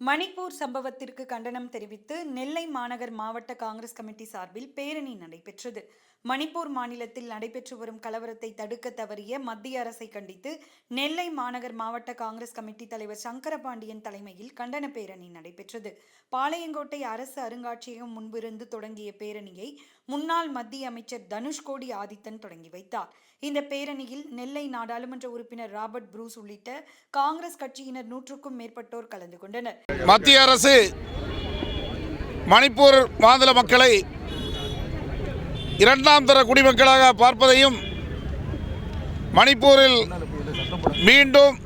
மணிப்பூர் சம்பவத்திற்கு கண்டனம் தெரிவித்து நெல்லை மாநகர் மாவட்ட காங்கிரஸ் கமிட்டி சார்பில் பேரணி நடைபெற்றது. மணிப்பூர் மாநிலத்தில் நடைபெற்று வரும் கலவரத்தை தடுக்க தவறிய மத்திய அரசை கண்டித்து நெல்லை மாநகர் மாவட்ட காங்கிரஸ் கமிட்டி தலைவர் சங்கரபாண்டியன் தலைமையில் கண்டன பேரணி நடைபெற்றது. பாளையங்கோட்டை அரசு அருங்காட்சியகம் முன்பிருந்து தொடங்கிய பேரணியை முன்னாள் மத்திய அமைச்சர் தனுஷ்கோடி ஆதித்தன் தொடங்கி வைத்தார். இந்த பேரணியில் நெல்லை நாடாளுமன்ற உறுப்பினர் ராபர்ட் புரூஸ் உள்ளிட்ட காங்கிரஸ் கட்சியினர் 100க்கும் மேற்பட்டோர் கலந்து கொண்டனர். மத்திய அரசு மணிப்பூர் மாநில மக்களை இரண்டாம் தர குடிமக்களாக பார்ப்பதையும், மணிப்பூரில் மீண்டும்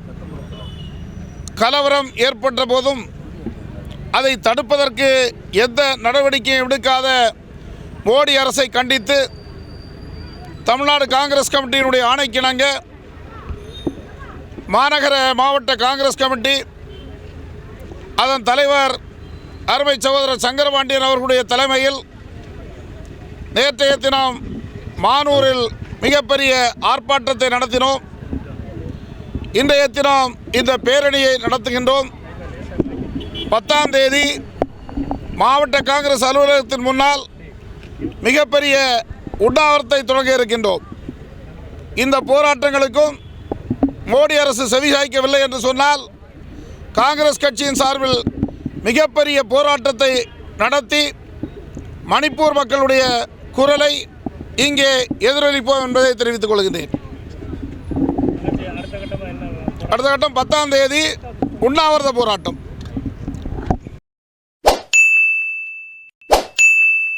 கலவரம் ஏற்பட்ட போதும் அதை தடுப்பதற்கு எந்த நடவடிக்கையும் எடுக்காத மோடி அரசை கண்டித்து தமிழ்நாடு காங்கிரஸ் கமிட்டியினுடைய ஆணைக்கிணங்க மாநகர மாவட்ட காங்கிரஸ் கமிட்டி அதன் தலைவர் அருமை சகோதரர் சங்கரபாண்டியன் அவர்களுடைய தலைமையில் நேற்றைய தினம் மானூரில் மிகப்பெரிய ஆர்ப்பாட்டத்தை நடத்தினோம். இன்றைய தினம் இந்த பேரணியை நடத்துகின்றோம். 10ஆம் தேதி மாவட்ட காங்கிரஸ் அலுவலகத்தின் முன்னால் மிகப்பெரிய உண்ணாவிரத்தை தொடங்க இருக்கின்றோம். இந்த போராட்டங்களுக்கும் மோடி அரசு செவிசாய்க்கவில்லை என்று சொன்னால் காங்கிரஸ் கட்சியின் சார்பில் மிகப்பெரிய போராட்டத்தை நடத்தி மணிப்பூர் மக்களுடைய குரலை இங்கே எதிரொலிப்போம் என்பதை தெரிவித்துக் கொள்கின்றேன். அடுத்த கட்டம் 10ஆம் தேதி உண்ணாவிரத போராட்டம்.